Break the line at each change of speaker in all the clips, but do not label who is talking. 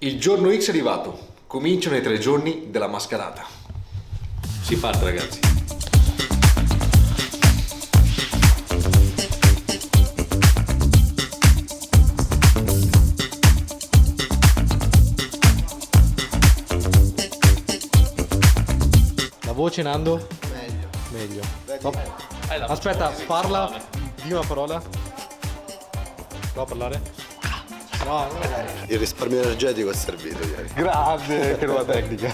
Il giorno X è arrivato. Cominciano i 3 giorni della mascherata. Si parte, ragazzi.
La voce, Nando?
Meglio.
Top. Aspetta, parla. Di una parola. Prova a parlare. No.
Il risparmio energetico è servito ieri.
Grande, che nuova tecnica.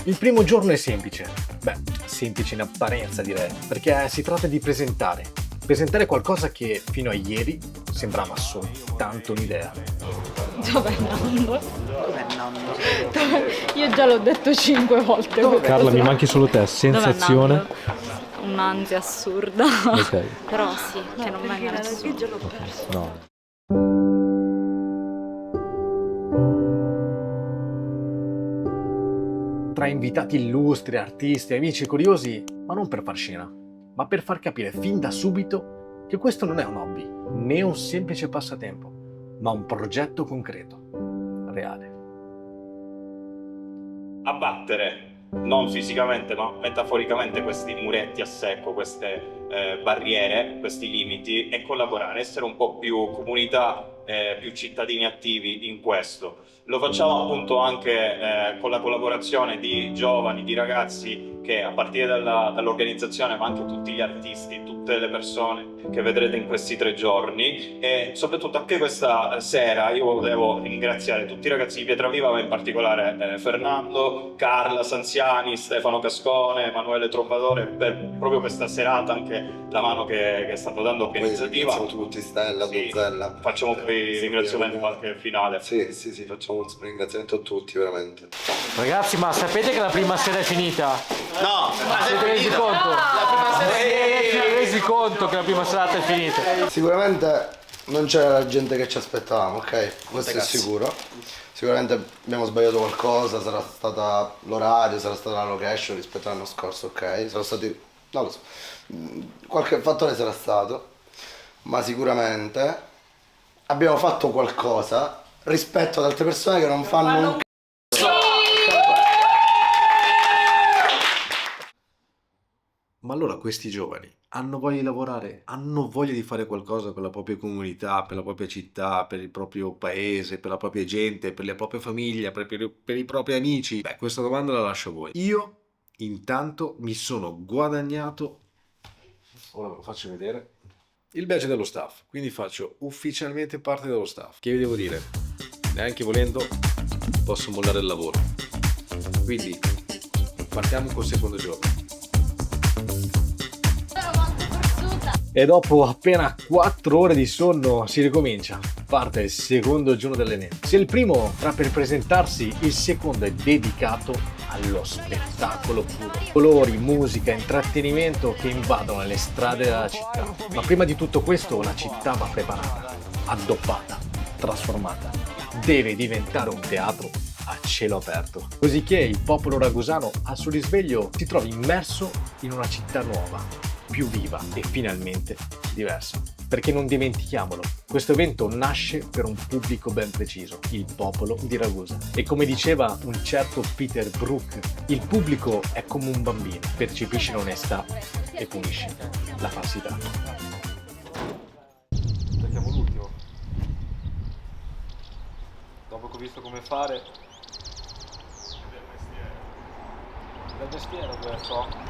Il primo giorno è semplice. Beh, semplice in apparenza direi, perché si tratta di presentare. Presentare qualcosa che fino a ieri sembrava soltanto un'idea.
Dov'è Nando? Io già l'ho detto 5 volte.
Carla, mi manchi solo te. Sensazione.
Dov'è Nando? Un'ansia assurda.
Ok.
Però sì, che non venga nessuno. Già l'ho perso.
No.
Tra invitati illustri, artisti, amici curiosi, ma non per far scena, ma per far capire fin da subito che questo non è un hobby, né un semplice passatempo, ma un progetto concreto, reale.
Abbattere, non fisicamente ma metaforicamente, questi muretti a secco, queste barriere, questi limiti, e collaborare, essere un po' più comunità, più cittadini attivi in questo. Lo facciamo appunto anche con la collaborazione di giovani, di ragazzi che a partire dall'organizzazione, ma anche tutti gli artisti, tutte le persone che vedrete in questi 3 giorni, e soprattutto anche questa sera io volevo ringraziare tutti i ragazzi di Pietraviva, ma in particolare Fernando, Carla Sanziani, Stefano Cascone, Emanuele Trombadore, per proprio questa serata, anche la mano che stanno dando organizzativa.
Siamo tutti, Stella,
Sì,
Donzella.
facciamo poi ringraziamenti qualche finale.
Sì, facciamo un ringraziamento a tutti, veramente.
Ragazzi, ma sapete che la prima sera è finita?
No, ma
Siete resi conto? Siete resi conto che la prima serata è finita?
Sicuramente non c'era la gente che ci aspettavamo, ok? Questo è sicuro. Sicuramente abbiamo sbagliato qualcosa, sarà stata l'orario, sarà stata la location rispetto all'anno scorso, ok? Sono stati, non lo so, qualche fattore sarà stato, ma sicuramente abbiamo fatto qualcosa rispetto ad altre persone che non fanno un
Ma allora questi giovani hanno voglia di lavorare, hanno voglia di fare qualcosa per la propria comunità, per la propria città, per il proprio paese, per la propria gente, per la propria famiglia, per i propri amici? Beh, questa domanda la lascio a voi. Io intanto mi sono guadagnato, ora ve lo faccio vedere, il badge dello staff, quindi faccio ufficialmente parte dello staff. Che vi devo dire? Neanche volendo posso mollare il lavoro. Quindi partiamo col secondo giorno.
E dopo appena 4 ore di sonno si ricomincia. Parte il secondo giorno dell'evento. Se il primo sta per presentarsi, il secondo è dedicato allo spettacolo puro. Colori, musica, intrattenimento che invadono le strade della città. Ma prima di tutto questo la città va preparata, addobbata, trasformata. Deve diventare un teatro a cielo aperto. Cosicché il popolo ragusano al suo risveglio si trova immerso in una città nuova, più viva e finalmente diversa. Perché non dimentichiamolo, questo evento nasce per un pubblico ben preciso, il popolo di Ragusa. E come diceva un certo Peter Brook, il pubblico è come un bambino, percepisce l'onestà e punisce la falsità.
Aspettiamo l'ultimo. Dopo che ho visto come fare. Del mestiere questo.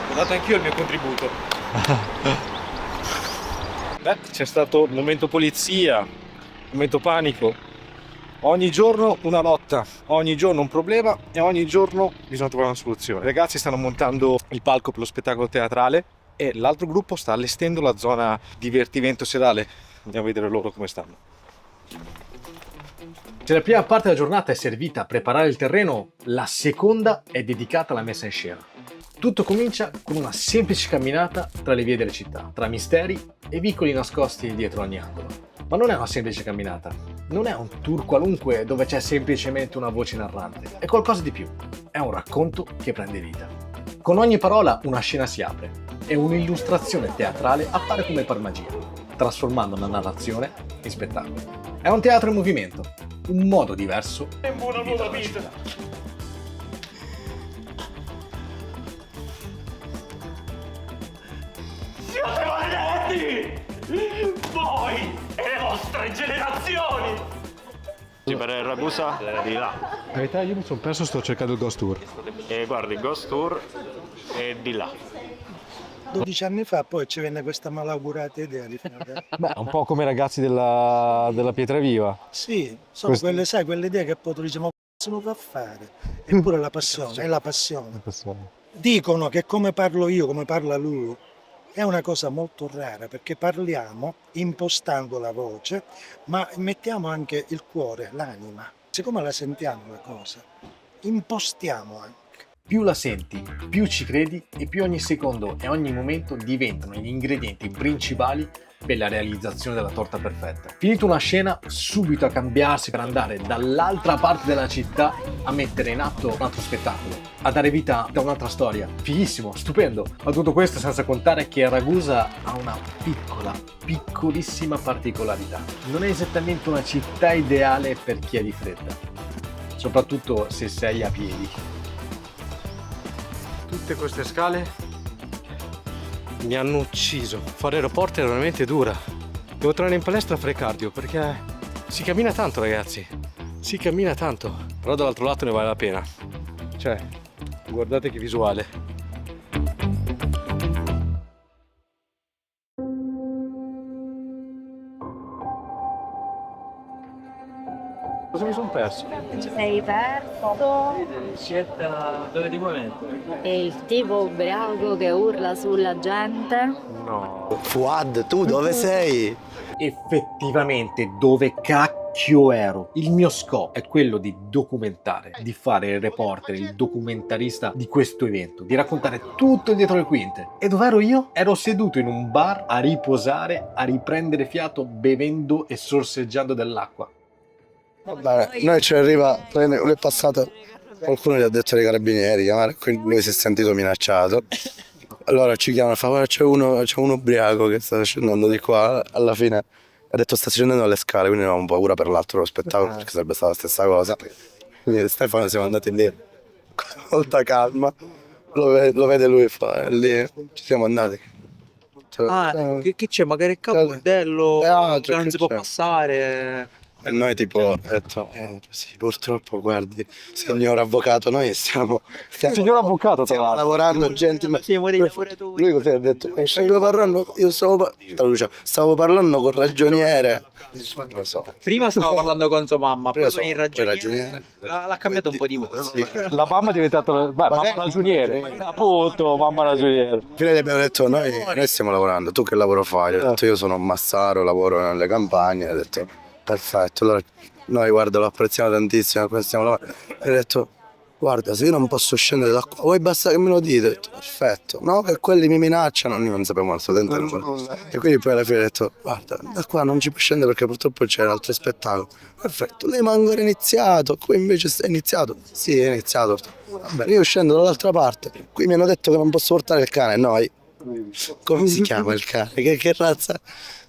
Ho dato anch'io il mio contributo. Beh, c'è stato il momento polizia, il momento panico. Ogni giorno una lotta, ogni giorno un problema e ogni giorno bisogna trovare una soluzione. I ragazzi stanno montando il palco per lo spettacolo teatrale e l'altro gruppo sta allestendo la zona divertimento serale. Andiamo a vedere loro come stanno.
Se la prima parte della giornata è servita a preparare il terreno, la seconda è dedicata alla messa in scena. Tutto comincia con una semplice camminata tra le vie della città, tra misteri e vicoli nascosti dietro ogni angolo. Ma non è una semplice camminata, non è un tour qualunque dove c'è semplicemente una voce narrante, è qualcosa di più, è un racconto che prende vita. Con ogni parola una scena si apre, e un'illustrazione teatrale appare come per magia, trasformando la narrazione in spettacolo. È un teatro in movimento, un modo diverso di vivere la città.
Siete maledetti! Voi e le vostre generazioni! Sì, per Ragusa di là.
In verità io mi sono perso, sto cercando il Ghost Tour.
E guardi, il Ghost Tour è di là.
12 anni fa poi ci venne questa malaugurata idea di fare.
Beh, un po' come i ragazzi della Pietraviva.
Sì, sono quelle, sai, quelle idee che poi tu dici, ma se lo fa fare? Eppure la passione, è la passione. Dicono che come parlo io, come parla lui, è una cosa molto rara perché parliamo impostando la voce, ma mettiamo anche il cuore, l'anima. Siccome la sentiamo la cosa, impostiamo anche.
Più la senti, più ci credi e più ogni secondo e ogni momento diventano gli ingredienti principali per la realizzazione della torta perfetta. Finita una scena, subito a cambiarsi per andare dall'altra parte della città a mettere in atto un altro spettacolo, a dare vita a un'altra storia. Fighissimo, stupendo. Ma tutto questo senza contare che Ragusa ha una piccolissima particolarità. Non è esattamente una città ideale per chi è di fretta, soprattutto se sei a piedi.
Tutte queste scale mi hanno ucciso. Fare aeroporto è veramente dura. Devo tornare in palestra a fare cardio perché si cammina tanto, ragazzi. Si cammina tanto. Però dall'altro lato ne vale la pena. Cioè, guardate che visuale. Cosa mi sono perso?
Ci sei perso.
Scelta dove ti vuoi mettere?
E il tipo ubriaco che urla sulla gente.
No.
Fuad, tu dove sei?
Effettivamente dove cacchio ero? Il mio scopo è quello di documentare, di fare il reporter, il documentarista di questo evento, di raccontare tutto dietro le quinte. E dov'ero io? Ero seduto in un bar a riposare, a riprendere fiato, bevendo e sorseggiando dell'acqua.
Va bene, noi ci arriva, lui è passato, qualcuno gli ha detto ai carabinieri, chiamare, quindi lui si è sentito minacciato. Allora ci chiamano e fa, guarda, c'è uno ubriaco che sta scendendo di qua, alla fine ha detto sta scendendo alle scale, quindi avevamo paura per l'altro lo spettacolo, perché sarebbe stata la stessa cosa. Quindi Stefano siamo andati lì, con molta calma, lo vede lui, fa, lì, ci siamo andati.
Che c'è? Magari il capodello,
teatro,
non
che
si può
c'è?
passare.
E noi tipo ho detto, sì, purtroppo guardi, signor avvocato, noi stiamo
Signor avvocato, tra l'altro.
lavorando gentilmente.
Siamo dei lavoratori.
Lui così ha detto, stavo parlando, io stavo parlando col ragioniere. Non lo so.
Prima stavo parlando con sua mamma,
Prima
poi con il ragioniere. L'ha cambiato un po' di voce.
Sì.
La mamma è diventata mamma ragioniere. Appunto, mamma ragioniere.
Fine gli abbiamo detto, noi stiamo lavorando, tu che lavoro fai? Gli ho detto, io sono un massaro, lavoro nelle campagne. Ha detto, perfetto, allora noi guarda lo apprezziamo tantissimo, stiamo lavorando. E ho detto, guarda, se io non posso scendere da qua, voi basta che me lo dite. Ho detto, perfetto, no, che quelli mi minacciano, io non sapevo assolutamente nulla. E quindi poi alla fine ho detto, guarda, da qua non ci può scendere perché purtroppo c'era altro spettacolo. Perfetto, lei ma ancora iniziato, qui invece è iniziato. Sì, è iniziato. Va bene, io scendo dall'altra parte, qui mi hanno detto che non posso portare il cane, noi. Come si chiama il cane? Che razza?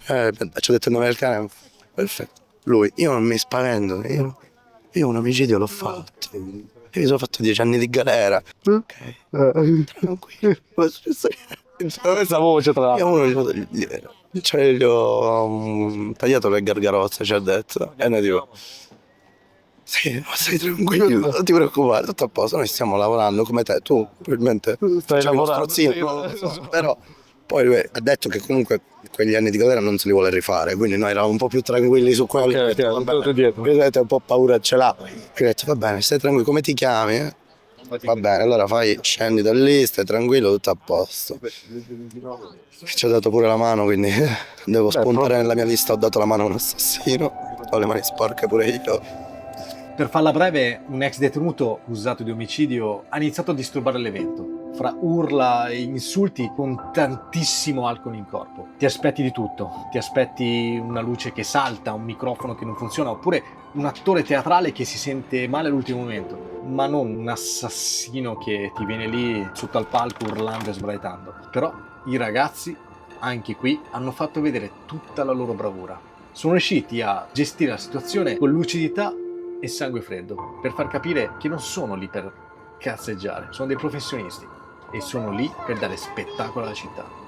Ci ho detto il nome del cane. Perfetto. Lui, io non mi spavento, io un omicidio l'ho fatto. Io mi sono fatto 10 anni di galera. Ok. Tranquillo.
Questa voce, tra l'altro.
Io gli ho tagliato le gargarozze, ci ha detto. E noi tipo, sì, ma stai tranquillo, non ti preoccupare, tutto a posto, noi stiamo lavorando come te, tu probabilmente
Stai
c'hai uno
lavorando.
strozzino, non lo so, però poi lui ha detto che comunque quegli anni di galera non se li vuole rifare, quindi noi eravamo un po' più tranquilli su quello.
Ok,
Ho detto,
ok,
vabbè,
tutto dietro.
io ho detto, un po' paura ce l'ha, quindi ho detto va bene, stai tranquillo, come ti chiami? Va bene, allora scendi da lì, stai tranquillo, tutto a posto. Ci ho dato pure la mano, quindi devo spuntare nella mia lista, ho dato la mano a un assassino, ho le mani sporche pure io.
Per farla breve, un ex detenuto accusato di omicidio ha iniziato a disturbare l'evento, fra urla e insulti con tantissimo alcol in corpo. Ti aspetti di tutto, ti aspetti una luce che salta, un microfono che non funziona, oppure un attore teatrale che si sente male all'ultimo momento, ma non un assassino che ti viene lì sotto al palco urlando e sbraitando. Però I ragazzi, anche qui, hanno fatto vedere tutta la loro bravura. Sono riusciti a gestire la situazione con lucidità e sangue freddo, per far capire che non sono lì per cazzeggiare, sono dei professionisti e sono lì per dare spettacolo alla città.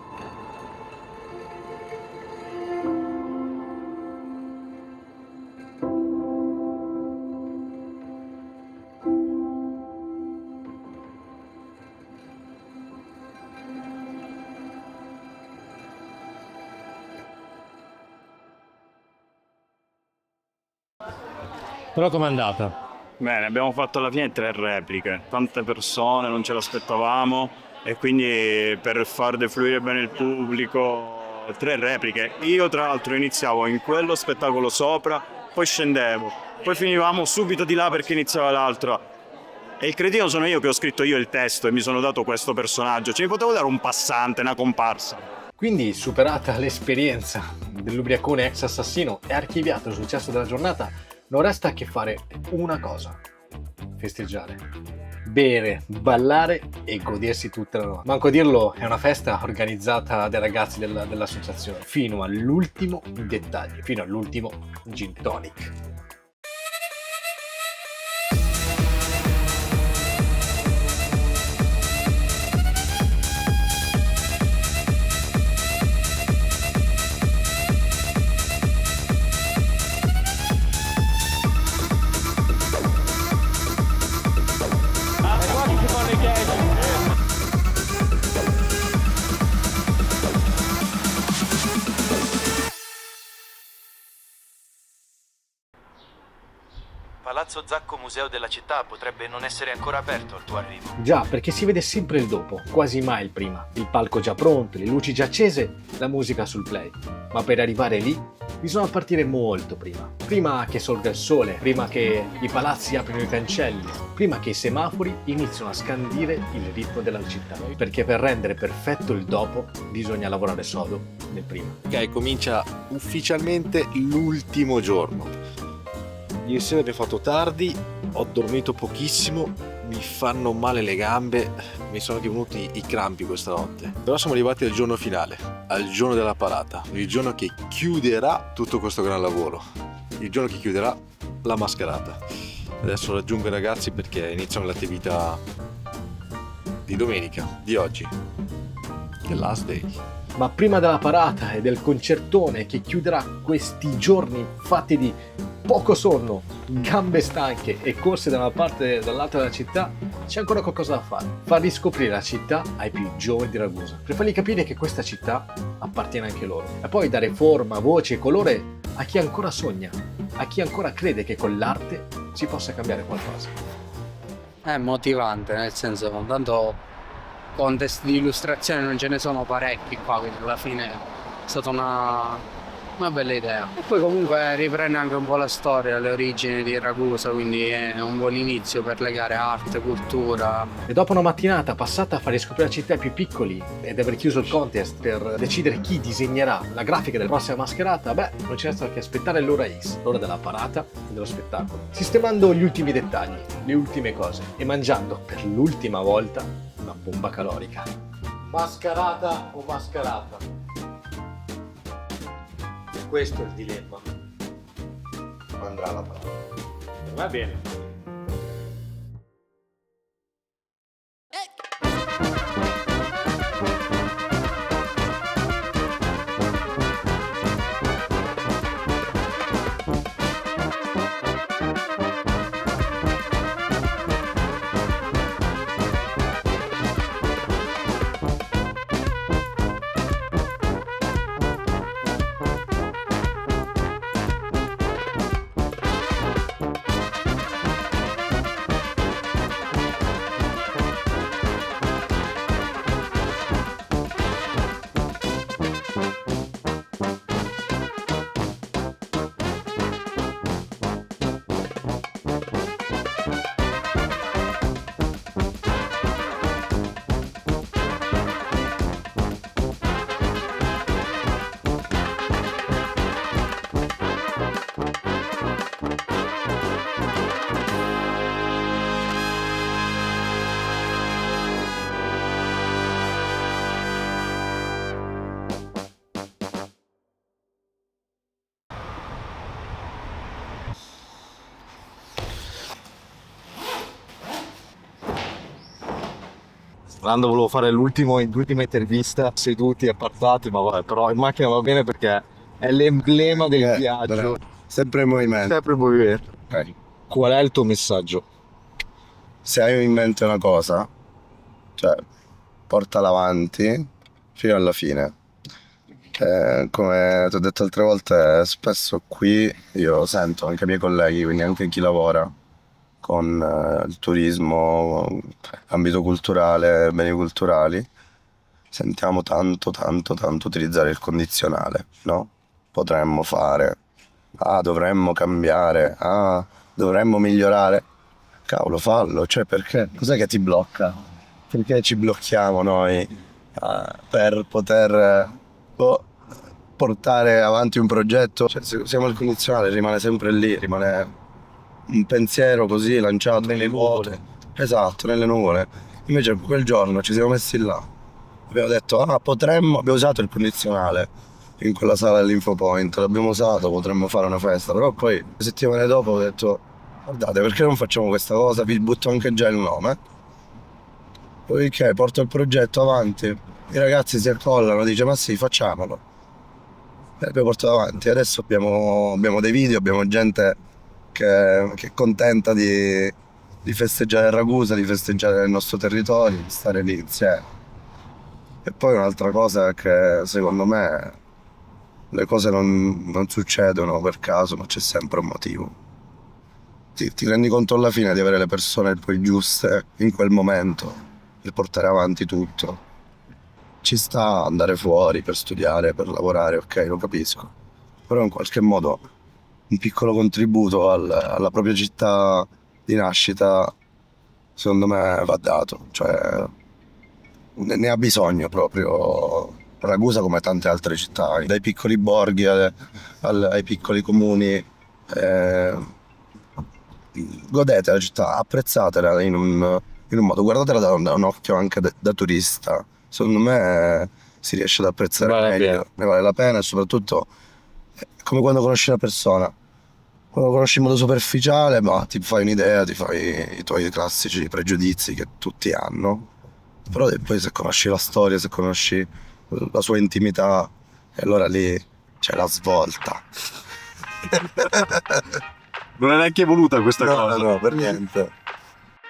Però com'è andata?
Bene, abbiamo fatto alla fine 3 repliche, tante persone, non ce l'aspettavamo e quindi per far defluire bene il pubblico, 3 repliche. Io tra l'altro iniziavo in quello spettacolo sopra, poi scendevo, poi finivamo subito di là perché iniziava l'altra. E il cretino sono io che ho scritto io il testo e mi sono dato questo personaggio, cioè mi potevo dare un passante, una comparsa.
Quindi, superata l'esperienza dell'ubriacone ex assassino e archiviato il successo della giornata, non resta che fare una cosa: festeggiare, bere, ballare e godersi tutta la notte. Manco a dirlo, è una festa organizzata dai ragazzi dell'associazione, fino all'ultimo dettaglio, fino all'ultimo gin tonic.
Palazzo Zacco Museo della città potrebbe non essere ancora aperto al tuo arrivo.
Già, perché si vede sempre il dopo, quasi mai il prima. Il palco già pronto, le luci già accese, la musica sul play. Ma per arrivare lì bisogna partire molto prima. Prima che sorga il sole, prima che i palazzi aprino i cancelli, prima che i semafori iniziano a scandire il ritmo della città. Perché per rendere perfetto il dopo bisogna lavorare sodo nel prima.
Ok, comincia ufficialmente l'ultimo giorno. Ieri sera abbiamo fatto tardi, ho dormito pochissimo, mi fanno male le gambe, mi sono anche venuti i crampi questa notte. Però siamo arrivati al giorno finale, al giorno della parata, il giorno che chiuderà tutto questo gran lavoro, il giorno che chiuderà la mascherata. Adesso raggiungo i ragazzi perché iniziano le attività di domenica, di oggi, the last day.
Ma prima della parata e del concertone che chiuderà questi giorni fatti di poco sonno, gambe stanche e corse da una parte e dall'altra della città, c'è ancora qualcosa da fare. Far riscoprire la città ai più giovani di Ragusa, per fargli capire che questa città appartiene anche loro. E poi dare forma, voce e colore a chi ancora sogna, a chi ancora crede che con l'arte si possa cambiare qualcosa.
È motivante, nel senso, tanto contest di illustrazione non ce ne sono parecchi qua, quindi alla fine è stata una bella idea. E poi comunque riprende anche un po' la storia, le origini di Ragusa, quindi è un buon inizio per legare arte, cultura.
E dopo una mattinata passata a fare scoprire la città ai più piccoli ed aver chiuso il contest per decidere chi disegnerà la grafica della prossima mascherata, non ci resta che aspettare l'ora X, l'ora della parata e dello spettacolo, sistemando gli ultimi dettagli, le ultime cose e mangiando per l'ultima volta una bomba calorica. Mascherata o mascherata? Questo è il dilemma.
Andrà la parola.
Va bene.
Quando volevo fare l'ultima intervista seduti, appartati, ma vabbè, però in macchina va bene perché è l'emblema del viaggio.
Bravo. Sempre in movimento.
Sempre in movimento.
Ok.
Qual è il tuo messaggio?
Se hai in mente una cosa, cioè, portala avanti fino alla fine. Come ti ho detto altre volte, spesso qui io sento anche i miei colleghi, quindi anche chi lavora con il turismo, ambito culturale, beni culturali, sentiamo tanto utilizzare il condizionale, no? Potremmo fare, dovremmo cambiare, dovremmo migliorare. Cavolo, fallo, cioè perché? Cos'è che ti blocca? Perché ci blocchiamo noi per poter portare avanti un progetto? Cioè, se siamo al condizionale rimane sempre lì, rimane un pensiero così lanciato nelle nuvole. Esatto, nelle nuvole. Invece quel giorno ci siamo messi là, abbiamo detto potremmo, abbiamo usato il condizionale in quella sala dell'Infopoint, l'abbiamo usato, potremmo fare una festa, però poi settimane dopo ho detto guardate, perché non facciamo questa cosa, vi butto anche già il nome, poiché porto il progetto avanti, i ragazzi si accollano, dice ma sì, facciamolo, e abbiamo portato avanti. Adesso abbiamo dei video, abbiamo gente che è contenta di festeggiare Ragusa, di festeggiare il nostro territorio, di stare lì insieme. E poi un'altra cosa è che secondo me le cose non succedono per caso, ma c'è sempre un motivo. Ti rendi conto alla fine di avere le persone poi giuste in quel momento per portare avanti tutto. Ci sta andare fuori per studiare, per lavorare, ok, lo capisco, però in qualche modo un piccolo contributo alla propria città di nascita secondo me va dato, cioè ne ha bisogno proprio Ragusa come tante altre città, dai piccoli borghi ai piccoli comuni. Godete la città, apprezzatela in un modo, guardatela da un occhio anche da turista. Secondo me si riesce ad apprezzare meglio, ne vale la pena, e soprattutto è come quando conosci una persona. Quando conosci in modo superficiale, ma ti fai un'idea, ti fai i tuoi classici pregiudizi che tutti hanno, però poi se conosci la storia, se conosci la sua intimità, e allora lì c'è la svolta.
Non è neanche voluta questa cosa.
No, per niente.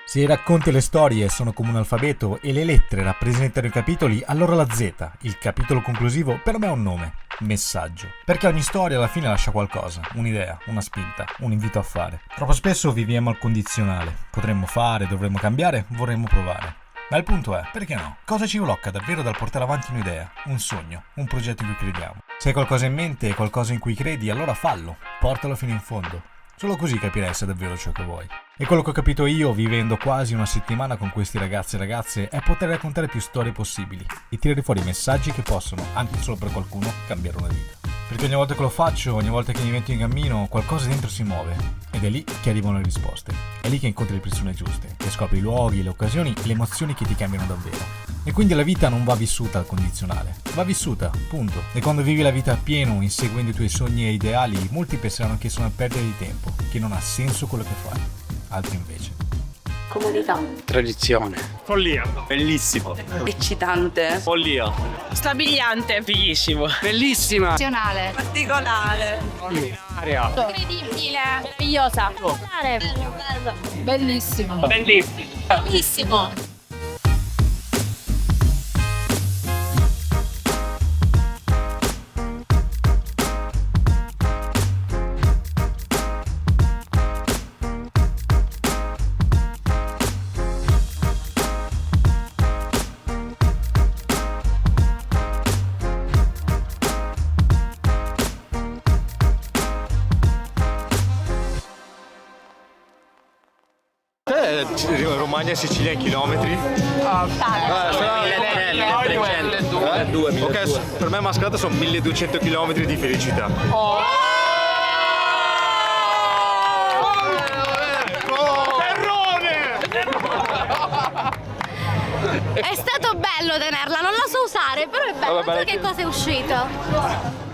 Se i racconti e le storie sono come un alfabeto e le lettere rappresentano i capitoli, allora la Z, il capitolo conclusivo, per me è un nome, messaggio. Perché ogni storia alla fine lascia qualcosa, un'idea, una spinta, un invito a fare. Troppo spesso viviamo al condizionale. Potremmo fare, dovremmo cambiare, vorremmo provare. Ma il punto è, perché no? Cosa ci blocca davvero dal portare avanti un'idea, un sogno, un progetto in cui crediamo? Se hai qualcosa in mente e qualcosa in cui credi, allora fallo, portalo fino in fondo. Solo così capirai se è davvero ciò che vuoi. E quello che ho capito io, vivendo quasi una settimana con questi ragazzi e ragazze, è poter raccontare più storie possibili e tirare fuori messaggi che possono, anche solo per qualcuno, cambiare una vita. Perché ogni volta che lo faccio, ogni volta che mi metto in cammino, qualcosa dentro si muove. Ed è lì che arrivano le risposte. È lì che incontri le persone giuste, che scopri i luoghi, le occasioni e le emozioni che ti cambiano davvero. E quindi la vita non va vissuta al condizionale, va vissuta, punto. E quando vivi la vita a pieno, inseguendo i tuoi sogni e ideali, molti penseranno che sono a perdere di tempo, che non ha senso quello che fai. Altri invece.
Comunità.
Tradizione.
Follia. Bellissimo.
Eccitante.
Follia.
Strabiliante. Fighissimo.
Bellissima.
Nazionale.
Particolare.
Aria.
Incredibile. Meravigliosa. Bellissimo.
Bellissimo.
Bellissimo.
Romagna e Sicilia in chilometri?
1300.
Ok, per me Mascalata sono 1200 km di felicità.
È stato bello tenerla, non la so usare, però è bello. Non so che cosa è uscito.